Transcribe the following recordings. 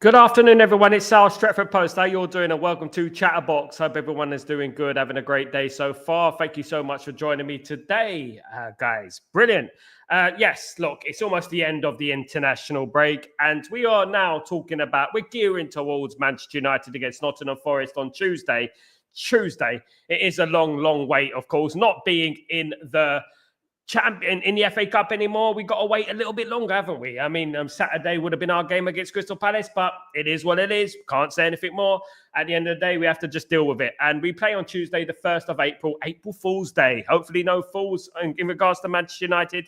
Good afternoon, everyone. It's Sal, Stretford Post. How you all doing? And welcome to Chatterbox. Hope everyone is doing good, having a great day so far. Thank you so much for joining me today, guys. Brilliant. Yes, look, it's almost the end of the international break, and we are now talking about, we're gearing towards Manchester United against Nottingham Forest on Tuesday. It is a long wait, of course, not being in the champion in the FA Cup anymore. We got to wait a little bit longer, haven't we? I mean, Saturday would have been our game against Crystal Palace, but it is what it is. Can't say anything more. At the end of the day, we have to just deal with it. And we play on Tuesday, the 1st of April, April Fool's Day. Hopefully no fools in regards to Manchester United.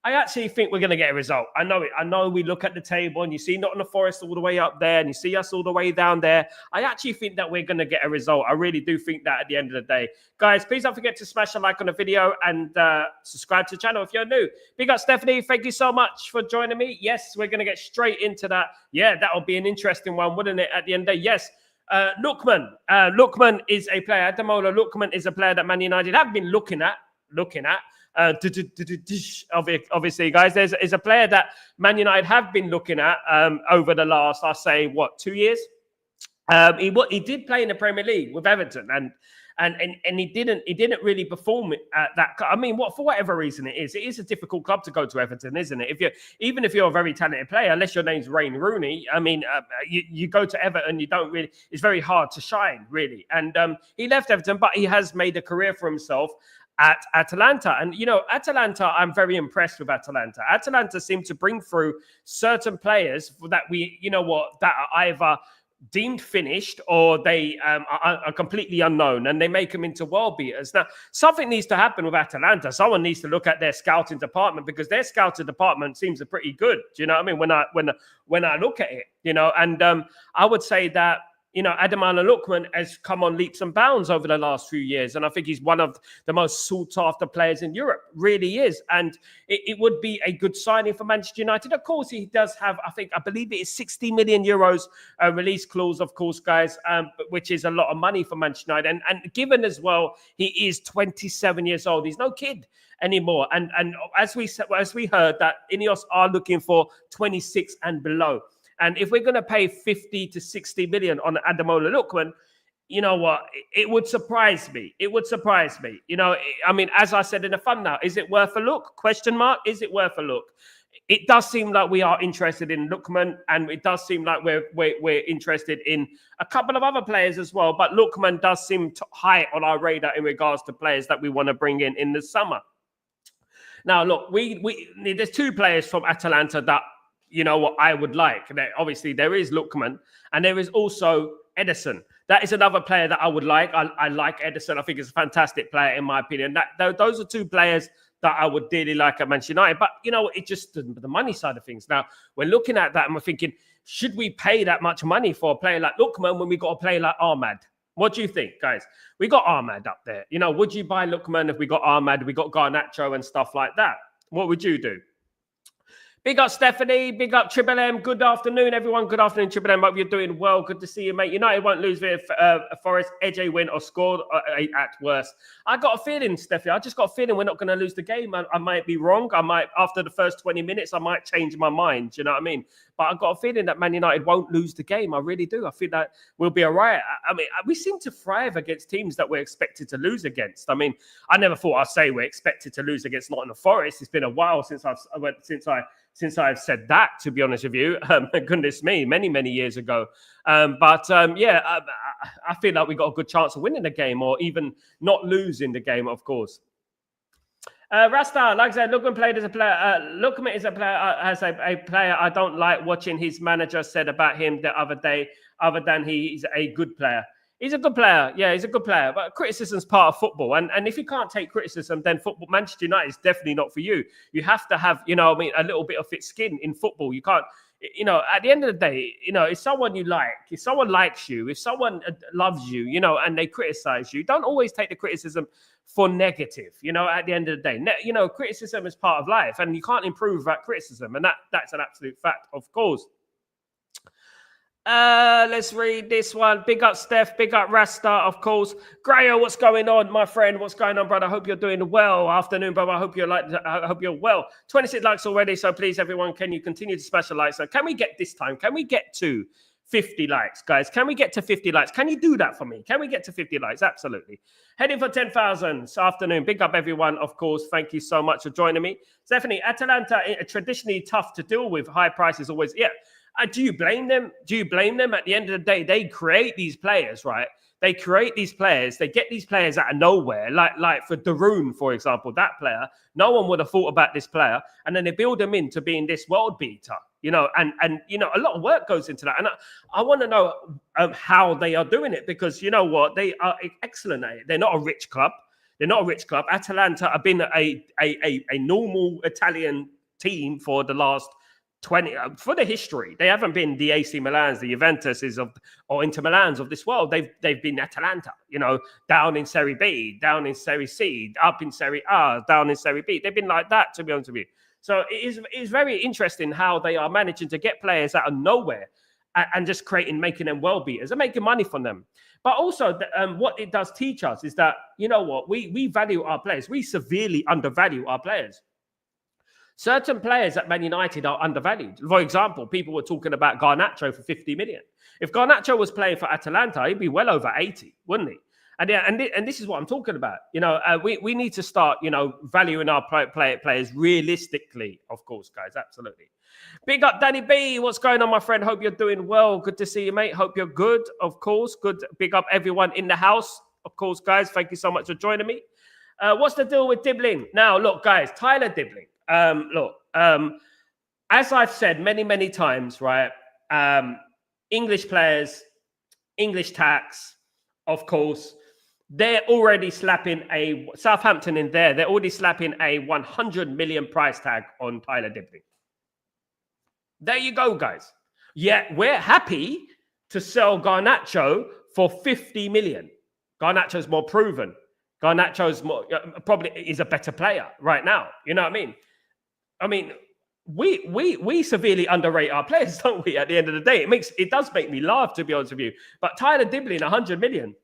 I actually think we're going to get a result. I know it. I know we look at the table and you see Nottingham Forest all the way up there and you see us all the way down there. I actually think that we're going to get a result. I really do think that at the end of the day. Guys, please don't forget to smash a like on the video and subscribe to the channel if you're new. Big up, Stephanie. Thank you so much for joining me. Yes, we're going to get straight into that. Yeah, that'll be an interesting one, wouldn't it, at the end of the day? Yes. Lookman. Lookman is a player. Ademola Lookman is a player that Man United have been looking at. Obviously, guys, there's a player that Man United have been looking at over the last, I say, 2 years. He did play in the Premier League with Everton, and he didn't really perform at that. I mean, for whatever reason it is a difficult club to go to, Everton, isn't it? Even if you're a very talented player, unless your name's Wayne Rooney, I mean, you go to Everton, you don't really. It's very hard to shine, really. And he left Everton, but he has made a career for himself at Atalanta. And, Atalanta, I'm very impressed with Atalanta. Atalanta seem to bring through certain players that that are either deemed finished or they are completely unknown, and they make them into world beaters. Now, something needs to happen with Atalanta. Someone needs to look at their scouting department, because their scouting department seems pretty good. Do you know what I mean? When I look at it, and I would say that, Ademola Lookman has come on leaps and bounds over the last few years. And I think he's one of the most sought after players in Europe, really is. And it would be a good signing for Manchester United. Of course, he does have, I believe it is 60 million euros release clause, of course, guys, which is a lot of money for Manchester United. And given as well, he is 27 years old. He's no kid anymore. And as we heard, that Ineos are looking for 26 and below. And if we're going to pay 50 to 60 million on Ademola Lookman, you know what? It would surprise me. It would surprise me. I mean, as I said in the thumbnail, is it worth a look? Question mark. Is it worth a look? It does seem like we are interested in Lookman, and it does seem like we're interested in a couple of other players as well. But Lookman does seem high on our radar in regards to players that we want to bring in the summer. Now, look, there's two players from Atalanta that, what I would like. Obviously, there is Lookman, and there is also Ederson. That is another player that I would like. I like Ederson. I think he's a fantastic player, in my opinion. Those are two players that I would really like at Manchester United. But, it's just the money side of things. Now, we're looking at that and we're thinking, should we pay that much money for a player like Lookman when we got a player like Ahmad? What do you think, guys? We got Ahmad up there. Would you buy Lookman if we got Ahmad, we got Garnacho and stuff like that? What would you do? Big up, Stephanie. Big up, Triple M. Good afternoon, everyone. Good afternoon, Triple M. Hope you're doing well. Good to see you, mate. United won't lose via Forest. AJ win or scored at worst. I got a feeling, Stephanie. I just got a feeling we're not going to lose the game. I might be wrong. After the first 20 minutes, I might change my mind. Do you know what I mean? But I got a feeling that Man United won't lose the game. I really do. I feel that we'll be all right. I mean, we seem to thrive against teams that we're expected to lose against. I mean, I never thought I'd say we're expected to lose against Nottingham Forest. It's been a while since I've said that, to be honest with you. Goodness me, many years ago. I feel like we got a good chance of winning the game, or even not losing the game, of course. Rasta, like I said, Lookman is a player. Lookman is a player. As a player, I don't like watching his manager said about him the other day. Other than he's a good player. He's a good player. Yeah, he's a good player. But criticism's part of football. And if you can't take criticism, then Manchester United is definitely not for you. You have to have, a little bit of thick skin in football. You can't, at the end of the day, if someone you like, if someone likes you, if someone loves you, and they criticize you, don't always take the criticism for negative, at the end of the day. Criticism is part of life, and you can't improve that criticism. And that's an absolute fact, of course. Let's read this one. Big up Steph, big up Rasta, of course. Grayo, what's going on, my friend? What's going on, brother? I hope you're doing well. Afternoon, brother. I hope you're well. 26 likes already, so please, everyone, can you continue to smash the likes? So can we get this time? Can we get to 50 likes, guys. Can we get to 50 likes? Can you do that for me? Can we get to 50 likes? Absolutely. Heading for 10,000 this afternoon. Big up everyone, of course. Thank you so much for joining me. Stephanie, Atalanta, traditionally tough to deal with. High prices always. Yeah. Do you blame them? Do you blame them? At the end of the day, they create these players, right? They create these players. They get these players out of nowhere. Like for Darun, for example, that player, no one would have thought about this player. And then they build them into being this world beater, you know, and you know, a lot of work goes into that. And I want to know how they are doing it, because you know what? They are excellent at it. They're not a rich club. They're not a rich club. Atalanta have been a normal Italian team for the last 20 for the history. They haven't been the AC Milans, the Juventuses or Inter Milans of this world. They've been Atalanta, you know, down in Serie B, down in Serie C, up in Serie A, down in Serie B. They've been like that, to be honest with you. So it is very interesting how they are managing to get players out of nowhere and just making them world beaters and making money from them. But also, what it does teach us is that, you know what, we value our players. We severely undervalue our players. Certain players at Man United are undervalued. For example, people were talking about Garnacho for 50 million. If Garnacho was playing for Atalanta, he'd be well over 80, wouldn't he? And this is what I'm talking about. You know, we need to start, you know, valuing our players realistically, of course, guys. Absolutely. Big up, Danny B. What's going on, my friend? Hope you're doing well. Good to see you, mate. Hope you're good, of course. Good. Big up everyone in the house, of course, guys. Thank you so much for joining me. What's the deal with Dibbling? Now, look, guys, Tyler Dibbling. As I've said many times, right? English players, English tax, of course, they're already slapping a Southampton in there. They're already slapping a 100 million price tag on Tyler Dibbling. There you go, guys. Yeah, we're happy to sell Garnacho for 50 million. Garnacho's more proven. Garnacho's more probably is a better player right now. You know what I mean, we severely underrate our players, don't we? At the end of the day, it does make me laugh, to be honest with you. But Tyler Dibbling, 100 million.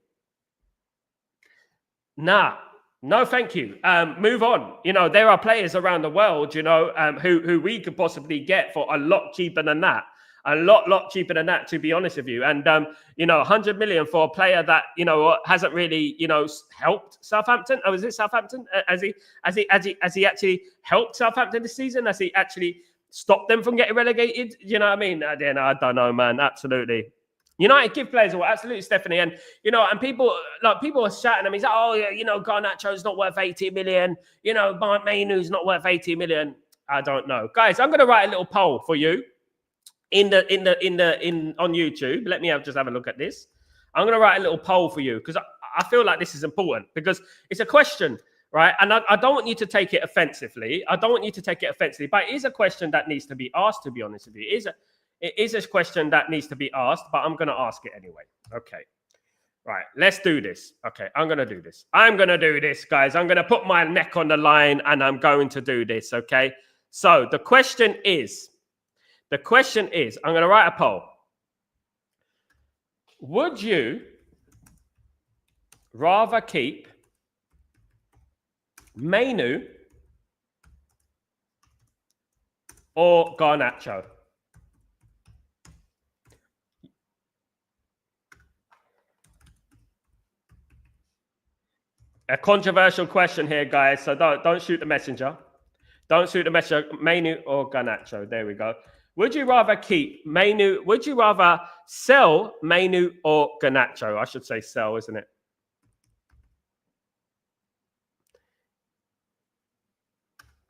Nah, no, thank you. Move on. You know, there are players around the world, you know, who we could possibly get for a lot cheaper than that. A lot cheaper than that, to be honest with you. And, you know, 100 million for a player that, you know, hasn't really, you know, helped Southampton. Oh, is it Southampton? Has he actually helped Southampton this season? Has he actually stopped them from getting relegated? You know what I mean? I don't know, man. Absolutely. United give players away. Absolutely, Stephanie. And, you know, and people are shouting at me. He's like, oh, yeah, you know, Garnacho's not worth 80 million. You know, Mainu's not worth 80 million. I don't know. Guys, I'm going to write a little poll for you. On YouTube. Let me just have a look at this. I'm going to write a little poll for you because I feel like this is important because it's a question, right? And I don't want you to take it offensively. But it is a question that needs to be asked, to be honest with you. It is a question that needs to be asked, but I'm going to ask it anyway. Okay. Right. Let's do this. Okay. I'm going to do this. Guys. I'm going to put my neck on the line and I'm going to do this. Okay. So the question is, I'm going to write a poll. Would you rather keep Mainu or Garnacho? A controversial question here, guys. So don't shoot the messenger. Don't shoot the messenger. Mainu or Garnacho. There we go. Would you rather keep Mainu? Would you rather sell Mainu or Garnacho? I should say sell, isn't it?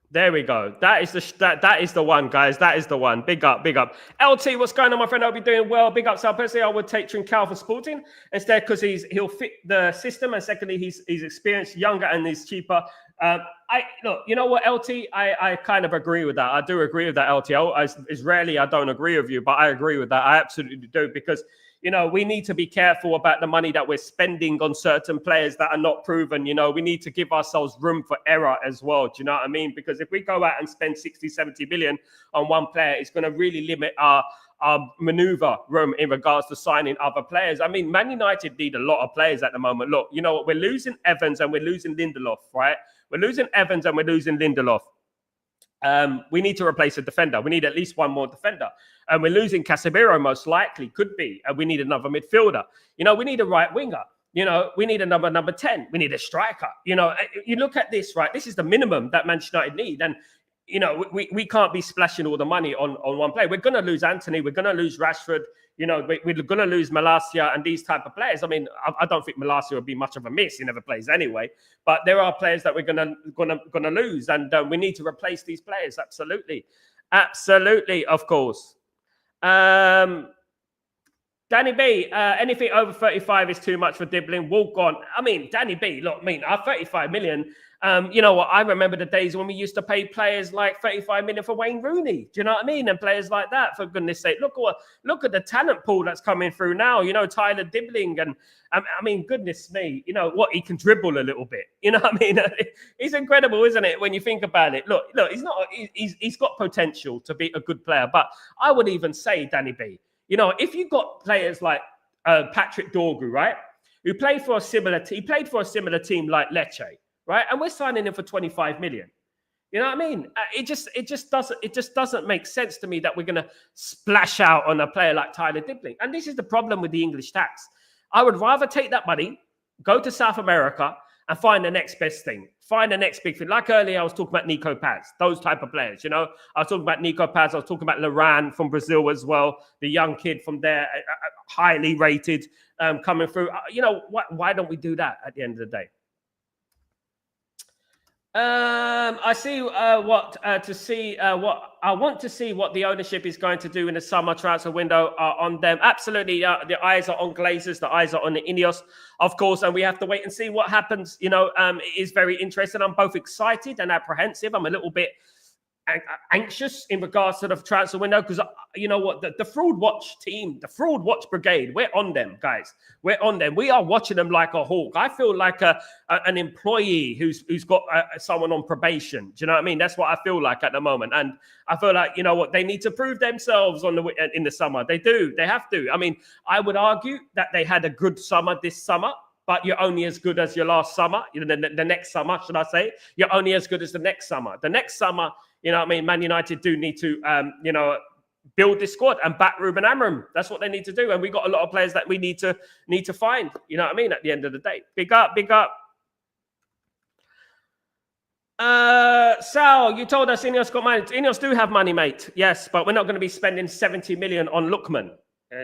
There we go. That is the one, guys. That is the one. Big up. LT, what's going on, my friend? I'll be doing well. Big up, Sal. Personally, I would take Trincao for Sporting instead because he'll fit the system, and secondly, he's experienced, younger, and he's cheaper. Look, you know what, LT? I kind of agree with that. I do agree with that, LT. It's rarely I don't agree with you, but I agree with that. I absolutely do because, you know, we need to be careful about the money that we're spending on certain players that are not proven. You know, we need to give ourselves room for error as well. Do you know what I mean? Because if we go out and spend 60, 70 billion on one player, it's going to really limit our maneuver room in regards to signing other players. I mean, Man United need a lot of players at the moment. Look, you know what? We're losing Evans and we're losing Lindelof, right? We're losing Evans and we're losing Lindelof. We need to replace a defender. We need at least one more defender. And we're losing Casemiro, most likely, could be. And we need another midfielder. You know, we need a right winger. You know, we need a number 10. We need a striker. You know, you look at this, right? This is the minimum that Manchester United need. And, you know, we can't be splashing all the money on one player. We're going to lose Anthony. We're going to lose Rashford. You know, we're going to lose Malacia and these type of players. I mean, I don't think Malacia would be much of a miss. He never plays anyway. But there are players that we're gonna lose, and we need to replace these players. Absolutely, of course. Danny B, anything over 35 is too much for Dibbling. Walk on. I mean, Danny B, look, our 35 million. You know what? I remember the days when we used to pay players like 35 million for Wayne Rooney. Do you know what I mean? And players like that, for goodness sake. Look at the talent pool that's coming through now. You know, Tyler Dibbling, and I mean, goodness me, you know what? He can dribble a little bit. You know what I mean? He's incredible, isn't it? When you think about it. Look, he's got potential to be a good player. But I would even say, Danny B, you know, if you got players like Patrick Dorgu, right, who played for a similar team like Lecce, right, and we're signing him for 25 million. You know what I mean? It just doesn't make sense to me that we're going to splash out on a player like Tyler Dibbling. And this is the problem with the English tax. I would rather take that money, go to South America, and find the next best thing. Find the next big thing. Like earlier, I was talking about Nico Paz, those type of players, you know. I was talking about Nico Paz. I was talking about Loran from Brazil as well, the young kid from there, highly rated, coming through. You know, why don't we do that at the end of the day? I see what I want to see what the ownership is going to do in the summer transfer window on them. Absolutely, the eyes are on Glazers, the eyes are on the Ineos, of course, and we have to wait and see what happens. You know, it is very interesting. I'm both excited and apprehensive. I'm a little bit anxious in regards to the transfer window because you know what, the fraud watch team, the fraud watch brigade, we're on them, guys. We're on them. We are watching them like a hawk. I feel like an employee who's got someone on probation. Do you know what I mean? That's what I feel like at the moment. And I feel like, you know what, they need to prove themselves in the summer. They do. They have to. I mean, I would argue that they had a good summer this summer, but you're only as good as your last summer. You know, the next summer, should I say? You're only as good as the next summer. The next summer, you know what I mean? Man United do need to, you know, build this squad and back Ruben Amorim. That's what they need to do. And we got a lot of players that we need to find. You know what I mean? At the end of the day, big up. Sal, you told us Ineos got money. Ineos do have money, mate. Yes, but we're not going to be spending 70 million on Lookman.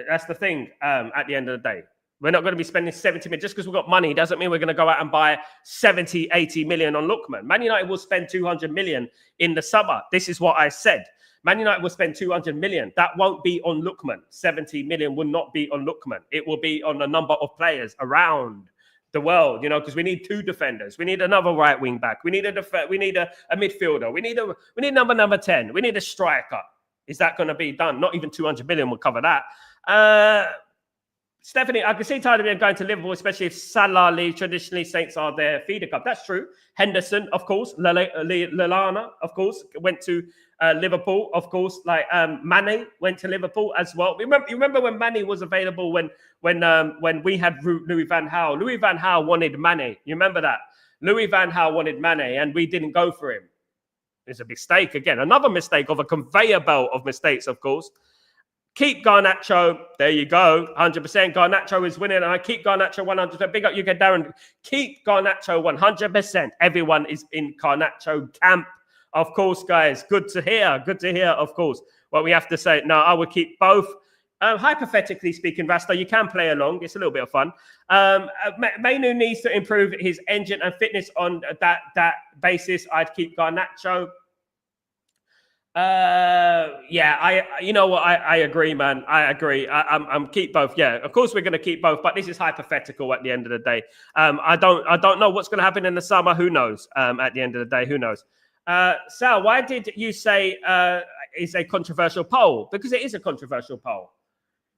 That's the thing. At the end of the day, we're not going to be spending 70 million. Just because we've got money doesn't mean we're going to go out and buy 70, 80 million on Lookman. Man United will spend 200 million in the summer. This is what I said. Man United will spend 200 million. That won't be on Lookman. 70 million will not be on Lookman. It will be on a number of players around the world, you know, because we need two defenders. We need another right wing back. We need a midfielder. We need number 10. We need a striker. Is that going to be done? Not even 200 million will cover that. Stephanie, I can see Tyler going to Liverpool, especially if Salah leaves. Traditionally, Saints are their feeder club. That's true. Henderson, of course. Lallana, of course, went to Liverpool. Of course, like Mane went to Liverpool as well. You remember when Mane was available when we had Louis van Gaal. Louis van Gaal wanted Mane. You remember that? Louis van Gaal wanted Mane, and we didn't go for him. It's a mistake again. Another mistake of a conveyor belt of mistakes, of course. Keep Garnacho. There you go. 100%. Garnacho is winning. And I keep Garnacho 100%. Big up you, Darren. Keep Garnacho 100%. Everyone is in Garnacho camp. Of course, guys. Good to hear. Good to hear, of course. What we have to say. No, I would keep both. Hypothetically speaking, Rasta, you can play along. It's a little bit of fun. Mainu needs to improve his engine and fitness on that basis. I'd keep Garnacho. You know what? I agree, man. I agree. I'm keep both. Yeah, of course we're going to keep both, but this is hypothetical at the end of the day. I don't know what's going to happen in the summer. Who knows? At the end of the day, who knows? Sal, why did you say it's a controversial poll? Because it is a controversial poll.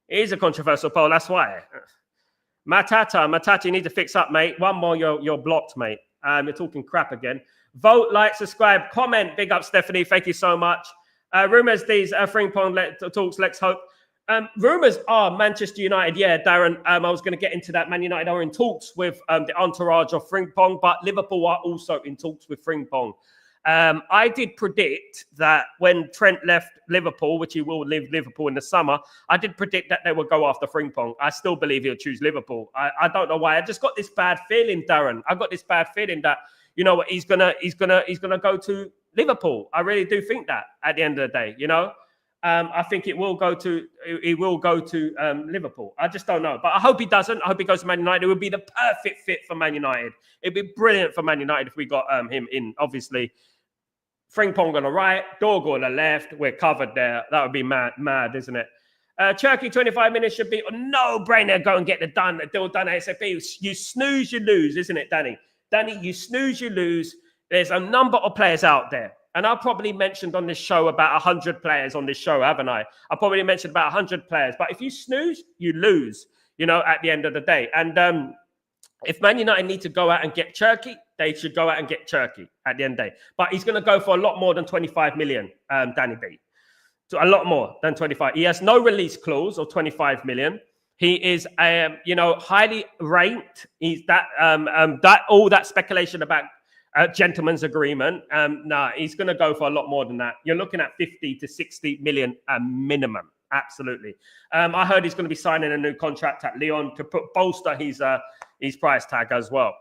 It is a controversial poll. That's why. Matata, you need to fix up, mate. One more, you're blocked, mate. You're talking crap again. Vote, like, subscribe, comment. Big up, Stephanie. Thank you so much. Rumors, these Frimpong talks, let's hope. Rumors are Manchester United. Yeah, Darren, I was going to get into that. Man United are in talks with the entourage of Frimpong, but Liverpool are also in talks with Frimpong. I did predict that when Trent left Liverpool, which he will leave Liverpool in the summer, I did predict that they would go after Frimpong. I still believe he'll choose Liverpool. I don't know why. I just got this bad feeling, Darren. I got this bad feeling that, you know what, he's gonna go to Liverpool. I really do think that at the end of the day, you know. I think it will go to Liverpool. I just don't know, but I hope he doesn't. I hope he goes to Man United. It would be the perfect fit for Man United. It'd be brilliant for Man United if we got him in. Obviously, Frimpong on the right, Dorgo on the left. We're covered there. That would be mad, isn't it? Turkey 25 minutes should be a no-brainer. Go and get the deal done ASAP. You snooze, you lose, isn't it, Danny? Danny, you snooze, you lose. There's a number of players out there. And I've probably mentioned on this show about 100 players on this show, haven't I? I probably mentioned about 100 players. But if you snooze, you lose, you know, at the end of the day. And if Man United need to go out and get Turkey, they should go out and get Turkey at the end of the day. But he's going to go for a lot more than 25 million, Danny B. So a lot more than 25. He has no release clause or 25 million. He is, highly ranked. He's that all that speculation about gentleman's agreement. He's going to go for a lot more than that. You're looking at 50 to 60 million minimum. Absolutely. I heard he's going to be signing a new contract at Lyon to bolster his price tag as well.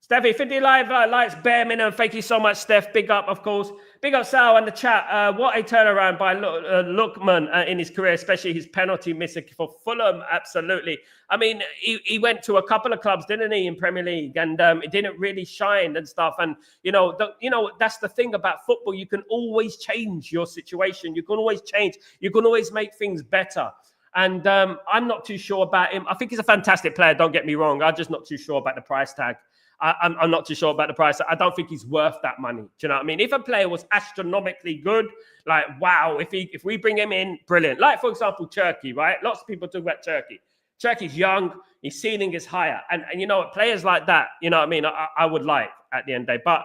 Steffi, 50 live likes bare minimum. Thank you so much, Steph. Big up, of course. Big up, Sal, and the chat. What a turnaround by Lookman in his career, especially his penalty missing for Fulham. Absolutely. I mean, he went to a couple of clubs, didn't he, in Premier League, and it didn't really shine and stuff. And that's the thing about football. You can always change your situation. You can always change. You can always make things better. And I'm not too sure about him. I think he's a fantastic player. Don't get me wrong. I'm just not too sure about the price tag. I'm not too sure about the price. I don't think he's worth that money. Do you know what I mean? If a player was astronomically good, like, wow, if we bring him in, brilliant. Like, for example, Turkey, right? Lots of people talk about Turkey. Turkey's young. His ceiling is higher. And you know what? Players like that, you know what I mean? I would like at the end of the day. But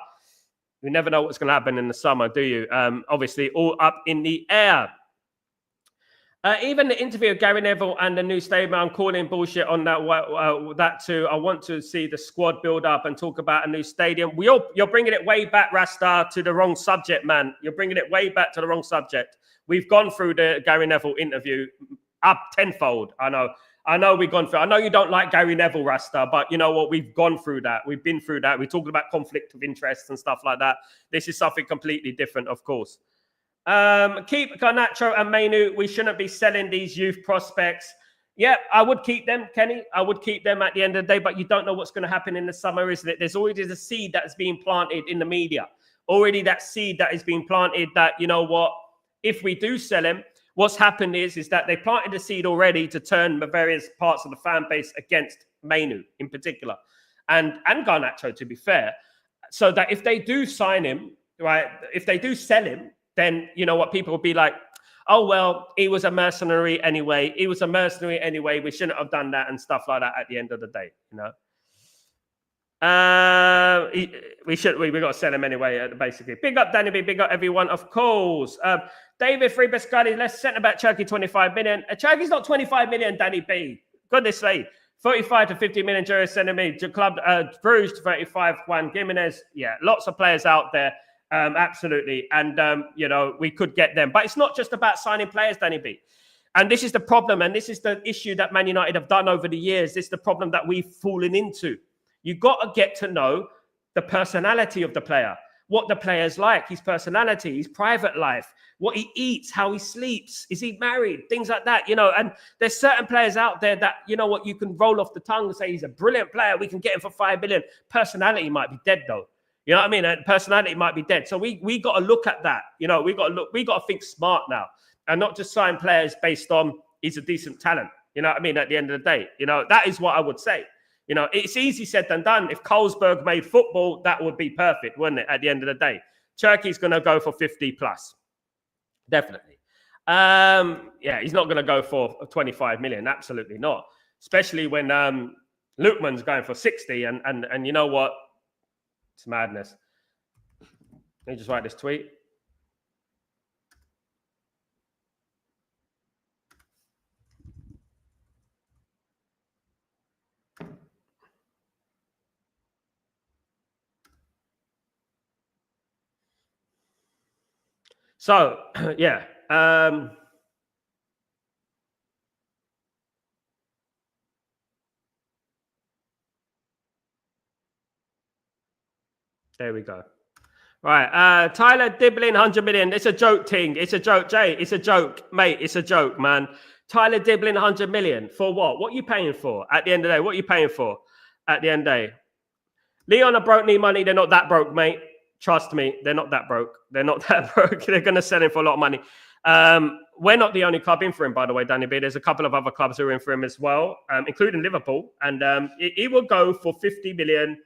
you never know what's going to happen in the summer, do you? Obviously, all up in the air. Even the interview of Gary Neville and the new statement, I'm calling bullshit on that too. I want to see the squad build up and talk about a new stadium. You're bringing it way back, Rasta, to the wrong subject, man. You're bringing it way back to the wrong subject. We've gone through the Gary Neville interview up tenfold. I know we've gone through. I know you don't like Gary Neville, Rasta, but you know what? We've gone through that. We've been through that. We're talking about conflict of interests and stuff like that. This is something completely different, of course. Keep Garnacho and Mainu. We shouldn't be selling these youth prospects. Yeah, I would keep them, Kenny. I would keep them at the end of the day, but you don't know what's going to happen in the summer, isn't it? There's already the seed that is being planted in the media. Already that seed that is being planted that, you know what, if we do sell him, what's happened is that they planted the seed already to turn the various parts of the fan base against Mainu in particular and Garnacho, to be fair. So that if they do sign him, right, if they do sell him, then you know what, people will be like, oh, well, he was a mercenary anyway. He was a mercenary anyway. We shouldn't have done that and stuff like that at the end of the day, you know. We got to sell him anyway, basically. Big up, Danny B. Big up, everyone, of course. David Free Biscotti, let's send about Turkey 25 million. Turkey's not 25 million, Danny B. Goodness sake. 35 to 50 million euros sending me to club Bruges to 35. Juan Gimenez. Yeah, lots of players out there. Absolutely. And, we could get them. But it's not just about signing players, Danny B. And this is the problem. And this is the issue that Man United have done over the years. This is the problem that we've fallen into. You've got to get to know the personality of the player, what the player's like, his personality, his private life, what he eats, how he sleeps, is he married, things like that, And there's certain players out there that, you know what, you can roll off the tongue and say he's a brilliant player. We can get him for 5 million. Personality might be dead, though. You know what I mean? And personality might be dead. So we got to look at that. We got to think smart now and not just sign players based on he's a decent talent. You know what I mean? At the end of the day, that is what I would say. It's easy said than done. If Carlsberg made football, that would be perfect, wouldn't it? At the end of the day, Turkey's going to go for 50 plus. Definitely. He's not going to go for 25 million. Absolutely not. Especially when Lookman's going for 60 and you know what? It's madness. Let me just write this tweet. So, yeah. There we go. Right. Tyler Diblin, 100 million. It's a joke thing. It's a joke, Jay. It's a joke, mate. It's a joke, man. Tyler Diblin, 100 million. For what? What are you paying for at the end of the day? What are you paying for at the end of the day? Leon are broke, need money. They're not that broke, mate. Trust me, they're not that broke. They're not that broke. They're going to sell him for a lot of money. We're not the only club in for him, by the way, Danny B. There's a couple of other clubs who are in for him as well, including Liverpool. And he will go for 50 million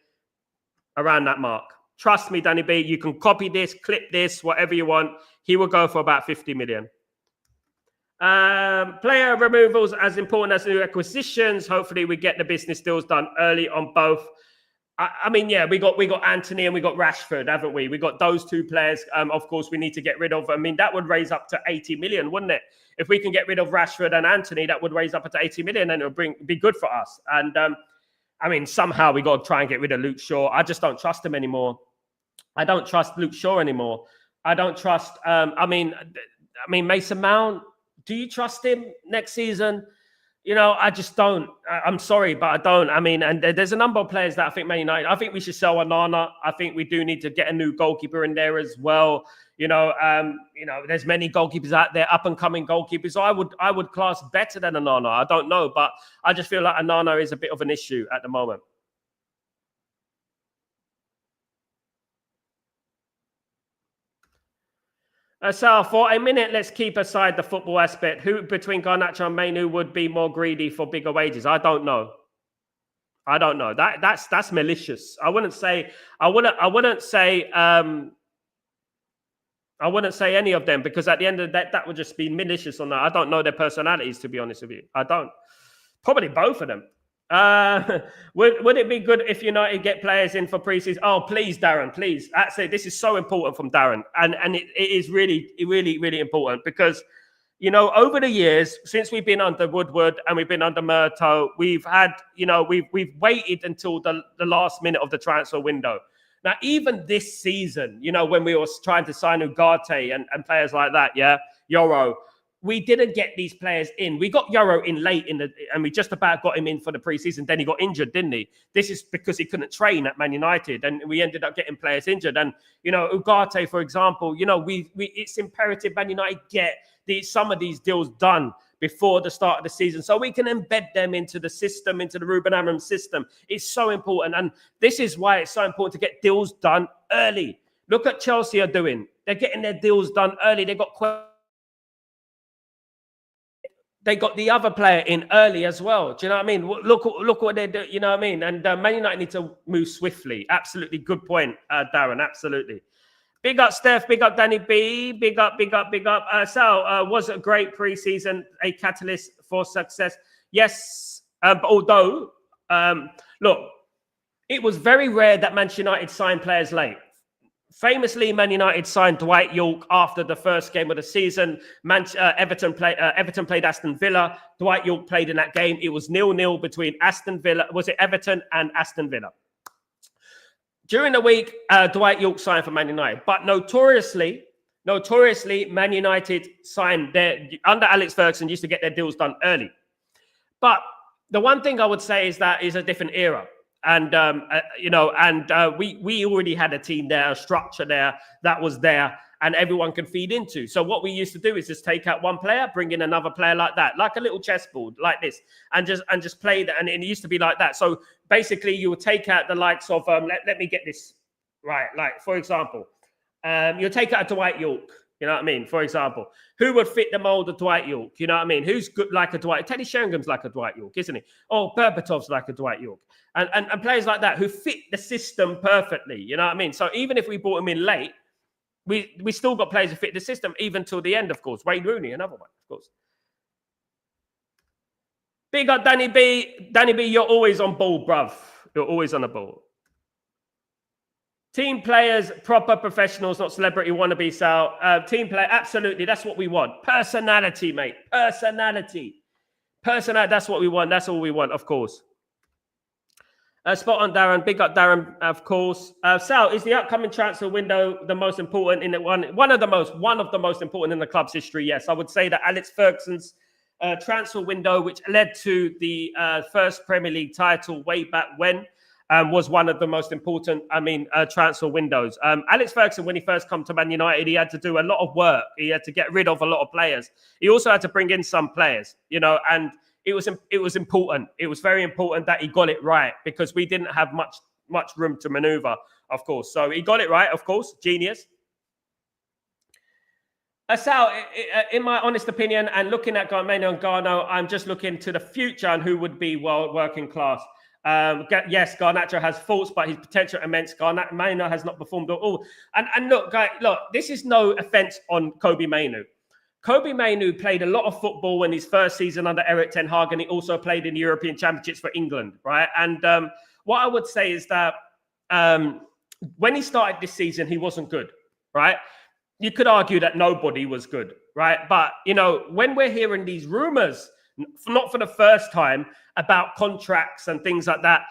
around that mark. Trust me, Danny B. You can copy this, clip this, whatever you want. He will go for about 50 million. Player removals as important as new acquisitions. Hopefully, we get the business deals done early on both. I mean, yeah, we got Anthony and we got Rashford, haven't we? We got those two players. Of course, we need to get rid of. I mean, that would raise up to 80 million, wouldn't it? If we can get rid of Rashford and Anthony, that would raise up to 80 million, and it would be good for us. And I mean, somehow we got to try and get rid of Luke Shaw. I just don't trust him anymore. I don't trust Luke Shaw anymore. I don't trust. I mean, Mason Mount. Do you trust him next season? You know, I just don't. I'm sorry, but I don't. I mean, and there's a number of players that I think Man United. I think we should sell Atalana. I think we do need to get a new goalkeeper in there as well. You know, there's many goalkeepers out there, up and coming goalkeepers. So I would class better than Atalana. I don't know, but I just feel like Atalana is a bit of an issue at the moment. Sal, for a minute, let's keep aside the football aspect. Who between Garnacho and Mainu would be more greedy for bigger wages? I don't know. That's malicious. I wouldn't say any of them, because at the end of that would just be malicious on that. I don't know their personalities, to be honest with you. I don't. Probably both of them. Would it be good if United get players in for preseason? Oh, please, Darren, please. That's it. This is so important from Darren, and it is really, really, really important, because you know, over the years since we've been under Woodward and we've been under Murto, we've had, you know, we've waited until the last minute of the transfer window. Now, even this season, you know, when we were trying to sign Ugarte and players like that, yeah, Yoro. We didn't get these players in. We got Yoro in late and we just about got him in for the preseason. Then he got injured, didn't he? This is because he couldn't train at Man United, and we ended up getting players injured. And you know, Ugarte, for example, you know, it's imperative Man United get some of these deals done before the start of the season, so we can embed them into the system, into the Ruben Amorim system. It's so important, and this is why it's so important to get deals done early. Look at Chelsea are doing; they're getting their deals done early. They got the other player in early as well. Do you know what I mean? Look what they do. You know what I mean? And Man United need to move swiftly. Absolutely good point, Darren. Absolutely. Big up, Steph. Big up, Danny B. Big up. Sal, was a great preseason, a catalyst for success. Yes, but although, look, it was very rare that Manchester United signed players late. Famously, Man United signed Dwight York after the first game of the season. Everton played Aston Villa. Dwight York played in that game. It was 0-0 between Everton and Aston Villa. During the week, Dwight York signed for Man United. But notoriously, Man United signed under Alex Ferguson used to get their deals done early. But the one thing I would say is that is a different era. And, we already had a team there, a structure there that was there and everyone can feed into. So what we used to do is just take out one player, bring in another player like that, like a little chessboard like this, and just play that. And it used to be like that. So basically you would take out the likes of, let me get this right. Like, for example, you'll take out a Dwight York. You know what I mean? For example, who would fit the mold of Dwight York? You know what I mean? Who's good like a Dwight? Teddy Sheringham's like a Dwight York, isn't he? Oh, Berbatov's like a Dwight York. And players like that who fit the system perfectly. You know what I mean? So even if we brought him in late, we still got players who fit the system even till the end, of course. Wayne Rooney, another one, of course. Big up Danny B. Danny B, you're always on ball, bruv. You're always on the ball. Team players, proper professionals, not celebrity wannabe, Sal. Team player, absolutely. That's what we want. Personality, mate. Personality. That's what we want. That's all we want, of course. Spot on, Darren. Big up, Darren, of course. Sal, is the upcoming transfer window the most important in the one of the most important in the club's history? Yes, I would say that Alex Ferguson's transfer window, which led to the first Premier League title way back when, was one of the most important, transfer windows. Alex Ferguson, when he first come to Man United, he had to do a lot of work. He had to get rid of a lot of players. He also had to bring in some players, and it was important. It was very important that he got it right because we didn't have much room to maneuver, of course. So he got it right, of course. Genius. Sal, in my honest opinion, and looking at Garmano and Garno, I'm just looking to the future and who would be working class. Yes, Garnacho has faults, but his potential immense. Garnacho has not performed at all. And look, guys, this is no offense on Kobe Mainoo. Kobe Mainoo played a lot of football in his first season under Eric Ten Hag, and he also played in the European Championships for England, right? And what I would say is that when he started this season, he wasn't good, right? You could argue that nobody was good, right? But, when we're hearing these rumors, not for the first time, about contracts and things like that,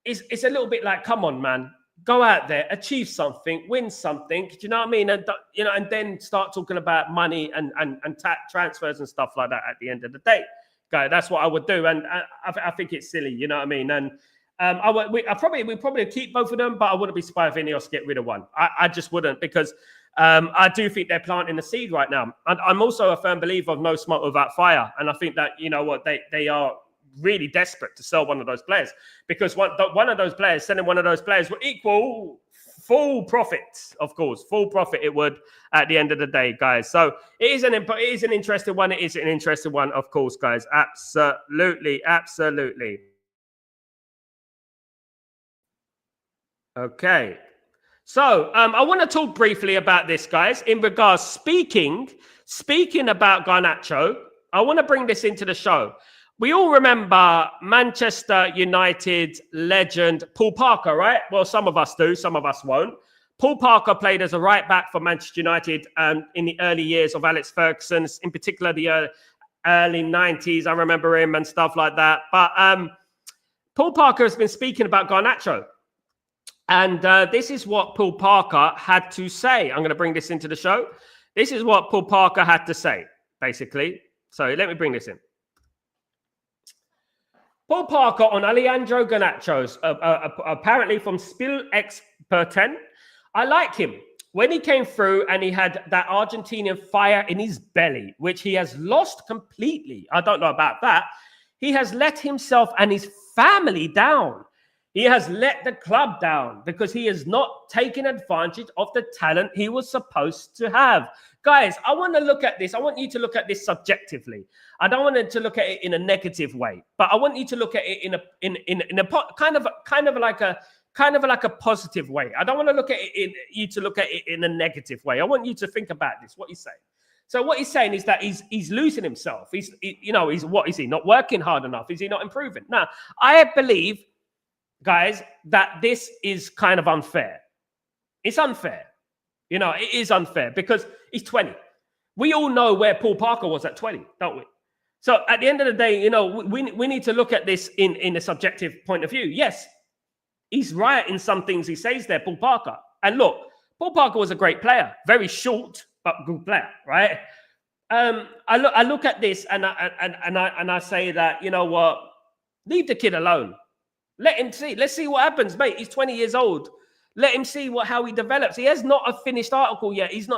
it's a little bit like, come on, man. Go out there, achieve something, win something. Do you know what I mean? And and then start talking about money and transfers and stuff like that. At the end of the day, guy, that's what I would do. And I think it's silly. You know what I mean? And we probably keep both of them, but I wouldn't be surprised if Ineos get rid of one. I just wouldn't because I do think they're planting the seed right now. And I'm also a firm believer of no smoke without fire. And I think that they are really desperate to sell one of those players because one of those players, selling one of those players will equal full profit, of course, full profit it would at the end of the day, guys. So it is an interesting one. It is an interesting one, of course, guys. Absolutely. Okay. So I want to talk briefly about this, guys, in regards speaking about Garnacho. I want to bring this into the show. We all remember Manchester United legend Paul Parker, right? Well, some of us do, some of us won't. Paul Parker played as a right back for Manchester United in the early years of Alex Ferguson, in particular the early 90s. I remember him and stuff like that. But Paul Parker has been speaking about Garnacho. And this is what Paul Parker had to say. I'm going to bring this into the show. This is what Paul Parker had to say, basically. So let me bring this in. Paul Parker on Alejandro Garnacho's, apparently from Spill Experten. I like him. When he came through and he had that Argentinian fire in his belly, which he has lost completely. I don't know about that. He has let himself and his family down. He has let the club down because he has not taken advantage of the talent he was supposed to have. Guys, I want to look at this. I want you to look at this subjectively. I don't want to look at it in a negative way, but I want you to look at it in a kind of like a positive way. I don't want to look at it in a negative way. I want you to think about this. What he's saying. So what he's saying is that he's losing himself. He's what is he not working hard enough? Is he not improving? Now, I believe, guys, that this is kind of unfair. It's unfair. It is unfair because he's 20. We all know where Paul Parker was at 20, don't we? So at the end of the day, we need to look at this in a subjective point of view. Yes, he's right in some things he says there, Paul Parker. And look, Paul Parker was a great player, very short, but good player, right? I look at this and I say that, you know what, leave the kid alone. Let him see. Let's see what happens, mate. He's 20 years old. Let him see how he develops. He has not a finished article yet. He's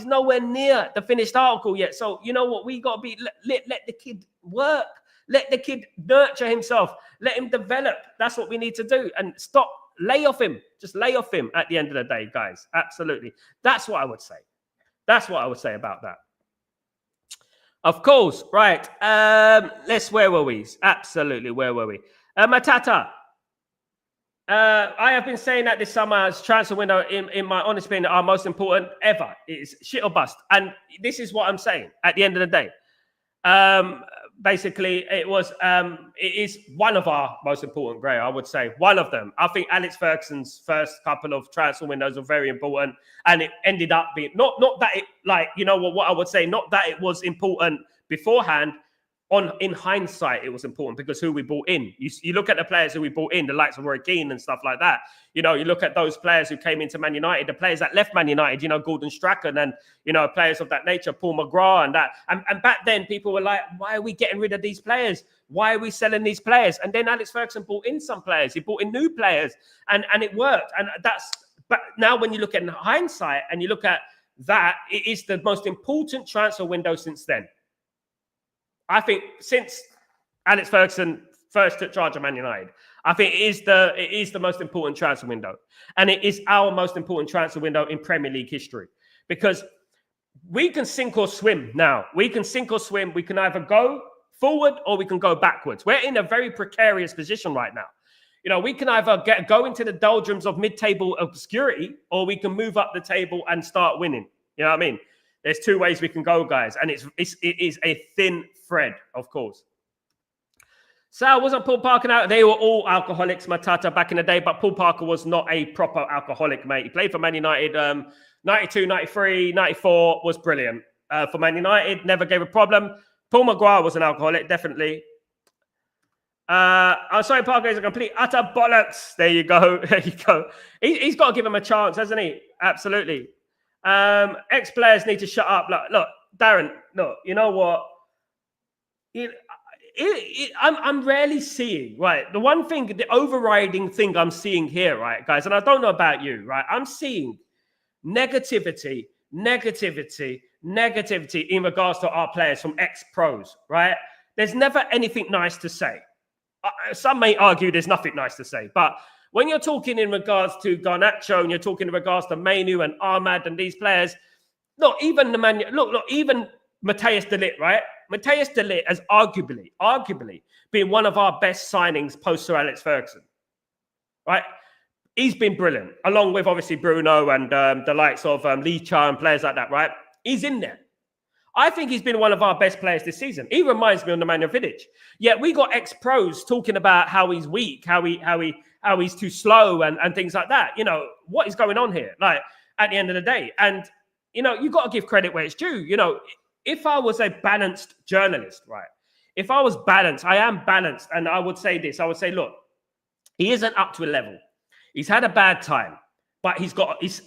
nowhere near the finished article yet. So you know what? We got to be let the kid work. Let the kid nurture himself. Let him develop. That's what we need to do. And lay off him. Just lay off him at the end of the day, guys. Absolutely. That's what I would say. That's what I would say about that. Of course, right. Where were we? Absolutely, where were we? Matata. I have been saying that this summer's transfer window, in my honest opinion, are most important ever. It's shit or bust. And this is what I'm saying at the end of the day. Basically, it is one of our most important, Gray, I would say. One of them. I think Alex Ferguson's first couple of transfer windows were very important. And it ended up being, not that it, what I would say, not that it was important beforehand. in hindsight, it was important because who we brought in. You look at the players who we brought in, the likes of Roy Keane and stuff like that. You look at those players who came into Man United, the players that left Man United, Gordon Strachan and, players of that nature, Paul McGrath and that. And back then, people were like, why are we getting rid of these players? Why are we selling these players? And then Alex Ferguson brought in some players. He brought in new players and it worked. And but now when you look at hindsight and you look at that, it is the most important transfer window since then. I think since Alex Ferguson first took charge of Man United, I think it is the most important transfer window. And it is our most important transfer window in Premier League history. Because we can sink or swim now. We can sink or swim. We can either go forward or we can go backwards. We're in a very precarious position right now. We can either go into the doldrums of mid-table obscurity or we can move up the table and start winning. You know what I mean? There's two ways we can go, guys. And it is a thin thread, of course. Sal, wasn't Paul Parker out? They were all alcoholics, Matata, back in the day. But Paul Parker was not a proper alcoholic, mate. He played for Man United 92, 93, 94. Was brilliant. For Man United, never gave a problem. Paul McGrath was an alcoholic, definitely. I'm sorry, Parker is a complete utter bollocks. There you go. There you go. He's got to give him a chance, hasn't he? Absolutely. Ex-players need to shut up. Look, Darren, look, you know what? I'm rarely seeing, right? The one thing, the overriding thing I'm seeing here, right, guys, and I don't know about you, right? I'm seeing negativity in regards to our players from ex-pros, right? There's never anything nice to say. Some may argue there's nothing nice to say, but when you're talking in regards to Garnacho and you're talking in regards to Mainu and Ahmad and these players, even Matthijs de Ligt, right? Matthijs de Ligt has arguably been one of our best signings post Sir Alex Ferguson, right? He's been brilliant, along with obviously Bruno and the likes of Lee Cha and players like that, right? He's in there. I think he's been one of our best players this season. He reminds me of Nemanja Vidic. Yet we got ex-pros talking about how he's weak, how he's too slow and things like that. What is going on here? Like, at the end of the day. And, you got to give credit where it's due. If I was a balanced journalist, right? If I was balanced, I am balanced. And I would say this. I would say, look, he isn't up to a level. He's had a bad time, but his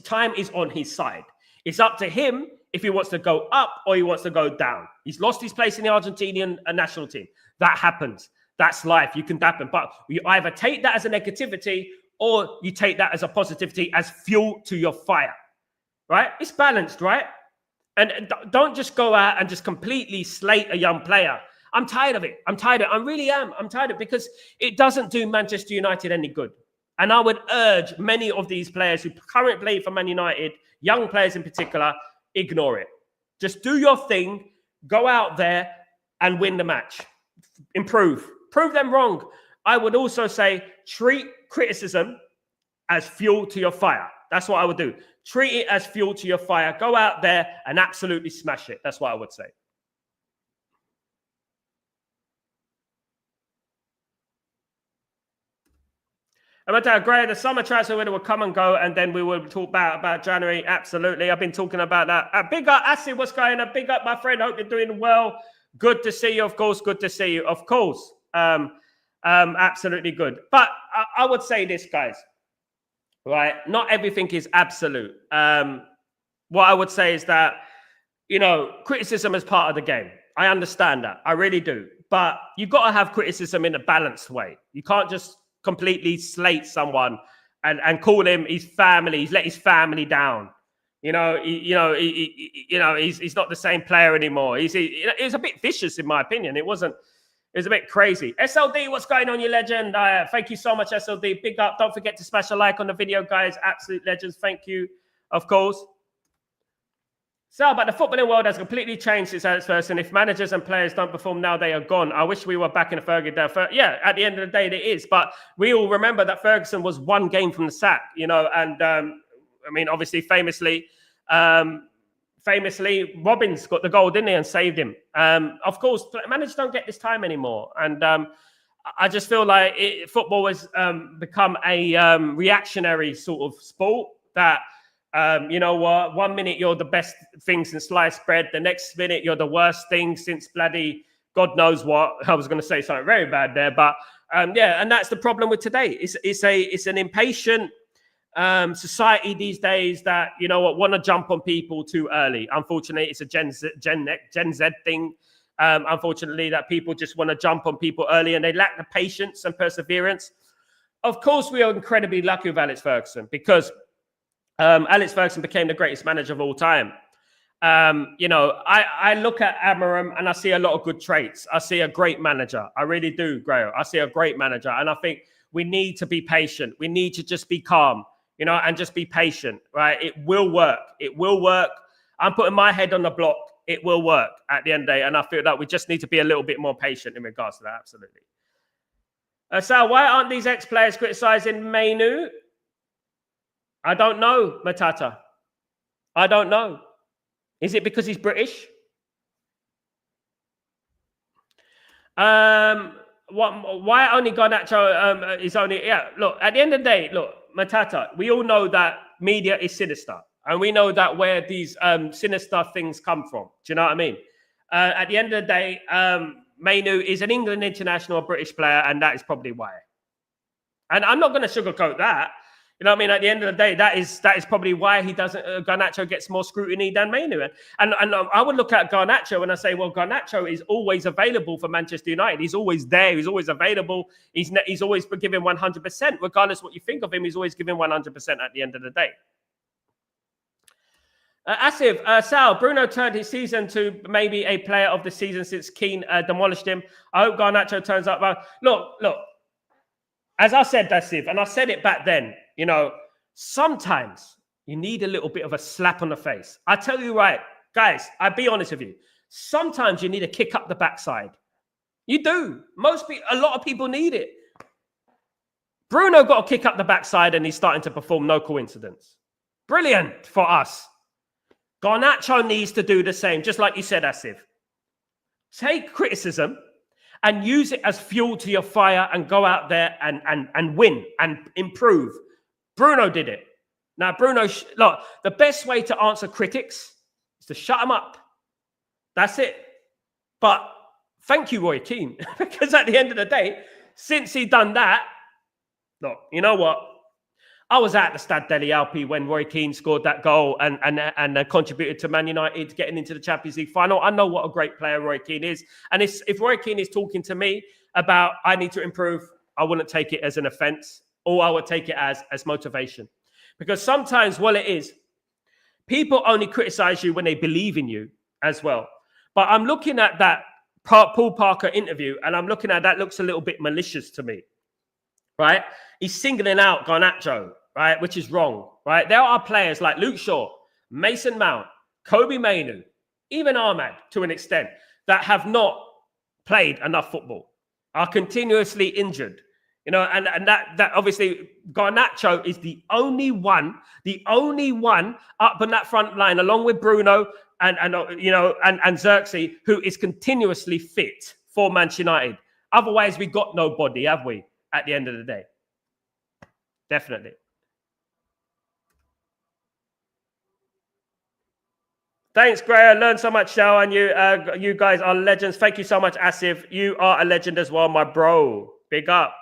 time is on his side. It's up to him if he wants to go up or he wants to go down. He's lost his place in the Argentinian national team. That happens. That's life. You can happen. But you either take that as a negativity or you take that as a positivity, as fuel to your fire, right? It's balanced, right? And don't just go out and just completely slate a young player. I'm tired of it. I really am. I'm tired of it because it doesn't do Manchester United any good. And I would urge many of these players who currently play for Man United, young players in particular, ignore it. Just do your thing. Go out there and win the match. Improve. Prove them wrong. I would also say treat criticism as fuel to your fire. That's what I would do. Treat it as fuel to your fire. Go out there and absolutely smash it. That's what I would say. Great. The summer transfer window will come and go, and then we will talk about January. Absolutely. I've been talking about that. Big up, Acid. What's going on? Big up, my friend. Hope you're doing well. Good to see you, of course. Good to see you, of course. Absolutely good. But I would say this, guys. Right? Not everything is absolute. What I would say is that, criticism is part of the game. I understand that. I really do. But you've got to have criticism in a balanced way. You can't just completely slate someone and call him his family. He's let his family down. He's not the same player anymore. He's a bit vicious, in my opinion. It was a bit crazy. SLD, what's going on, you legend? Thank you so much, SLD. Big up. Don't forget to smash a like on the video, guys. Absolute legends. Thank you, of course. So, but the footballing world has completely changed since Alex Ferguson. If managers and players don't perform now, they are gone. I wish we were back in the Fergie day. Yeah, at the end of the day, it is. But we all remember that Ferguson was one game from the sack, and obviously, famously, Robbins got the goal, didn't he, and saved him. Of course, managers don't get this time anymore. And I just feel like football has become a reactionary sort of sport that, 1 minute you're the best thing since sliced bread. The next minute you're the worst thing since bloody God knows what. I was going to say something very bad there, but yeah, and that's the problem with today. It's an impatient society these days that, you know what, want to jump on people too early. Unfortunately, it's a Gen Z thing. Unfortunately, that people just want to jump on people early and they lack the patience and perseverance. Of course, we are incredibly lucky with Alex Ferguson because Alex Ferguson became the greatest manager of all time. You know, I look at Amorim and I see a lot of good traits. I see a great manager. I really do, Grail. I see a great manager. And I think we need to be patient. We need to just be calm, you know, and just be patient, right? It will work. It will work. I'm putting my head on the block. It will work at the end of the day. And I feel that we just need to be a little bit more patient in regards to that. Absolutely. Sal, why aren't these ex-players criticizing Mainu? I don't know, Matata. I don't know. Is it because he's British? Why only Garnacho is only... Yeah, look, at the end of the day, look, Matata, we all know that media is sinister. And we know that where these sinister things come from. Do you know what I mean? At the end of the day, Mainu is an England international, a British player, and that is probably why. And I'm not going to sugarcoat that. You know what I mean? At the end of the day, that is probably why he doesn't. Garnacho gets more scrutiny than Mainu. And I would look at Garnacho and I say, well, Garnacho is always available for Manchester United. He's always there. He's always available. He's always giving 100%. Regardless what you think of him, he's always giving 100% at the end of the day. Asif, Sal, Bruno turned his season to maybe a player of the season since Keane demolished him. I hope Garnacho turns up. Well, look. As I said, Asif, and I said it back then, you know, sometimes you need a little bit of a slap on the face. I tell you right, guys, I'll be honest with you. Sometimes you need a kick up the backside. You do. A lot of people need it. Bruno got a kick up the backside and he's starting to perform, no coincidence. Brilliant for us. Garnacho needs to do the same, just like you said, Asif. Take criticism and use it as fuel to your fire and go out there and win and improve. Bruno did it. Now, Bruno, look, the best way to answer critics is to shut them up. That's it. But thank you, Roy Keane, because at the end of the day, since he done that, look, you know what? I was at the Stade Deli Alpi when Roy Keane scored that goal and contributed to Man United getting into the Champions League final. I know what a great player Roy Keane is. And if Roy Keane is talking to me about I need to improve, I wouldn't take it as an offense, or I would take it as motivation. Because sometimes, well, it is. People only criticize you when they believe in you as well. But I'm looking at that Paul Parker interview and I'm looking at that looks a little bit malicious to me, right? He's singling out Garnacho, right? Which is wrong, right? There are players like Luke Shaw, Mason Mount, Kobe Mainu, even Ahmad to an extent that have not played enough football, are continuously injured, you know, and that obviously Garnacho is the only one up on that front line, along with Bruno and Xerxes, who is continuously fit for Manchester United. Otherwise, we got nobody, have we? At the end of the day, definitely. Thanks, Gray. I learned so much, Shao, and you guys are legends. Thank you so much, Asif. You are a legend as well, my bro. Big up.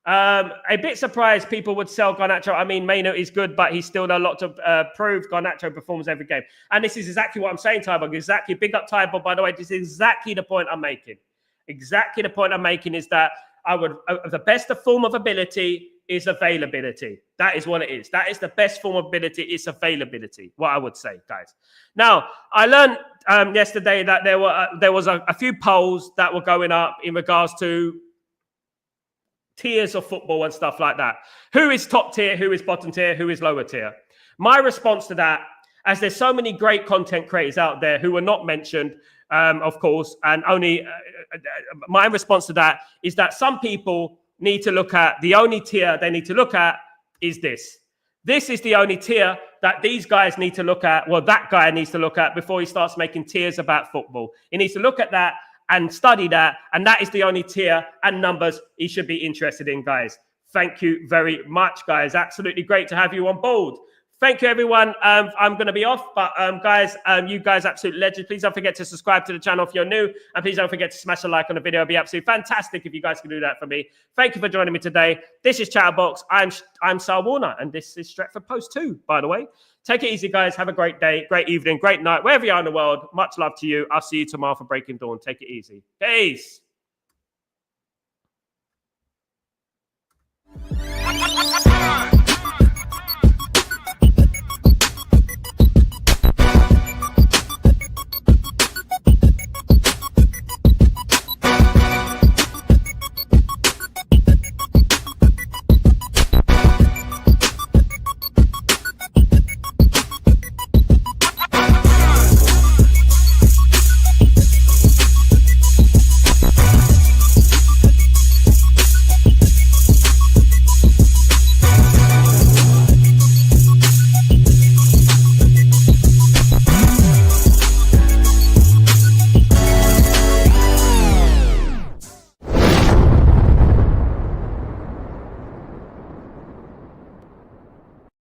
A bit surprised people would sell Garnacho. I mean, Maino is good, but he's still a lot to prove. Garnacho performs every game. And this is exactly what I'm saying, Tybo. Exactly. Big up, Tybo, by the way. This is exactly the point I'm making. Exactly the point I'm making is that the best form of ability is availability. That is what it is. That is the best form of ability. It's availability, what I would say, guys. Now, I learned yesterday that there was a few polls that were going up in regards to tiers of football and stuff like that. Who is top tier? Who is bottom tier? Who is lower tier? My response to that, as there's so many great content creators out there who were not mentioned, of course, and only my response to that is that some people need to look at the only tier they need to look at is this. This is the only tier that these guys need to look at. Well, that guy needs to look at before he starts making tiers about football. He needs to look at that and study that. And that is the only tier and numbers he should be interested in, guys. Thank you very much, guys. Absolutely great to have you on board. Thank you, everyone. I'm going to be off, but guys, you guys absolute legends. Please don't forget to subscribe to the channel if you're new, and please don't forget to smash a like on the video. It'd be absolutely fantastic if you guys can do that for me. Thank you for joining me today. This is Chatterbox. I'm Sal Warner, and this is Stretford Post 2, by the way. Take it easy, guys. Have a great day, great evening, great night, wherever you are in the world. Much love to you. I'll see you tomorrow for Breaking Dawn. Take it easy. Peace.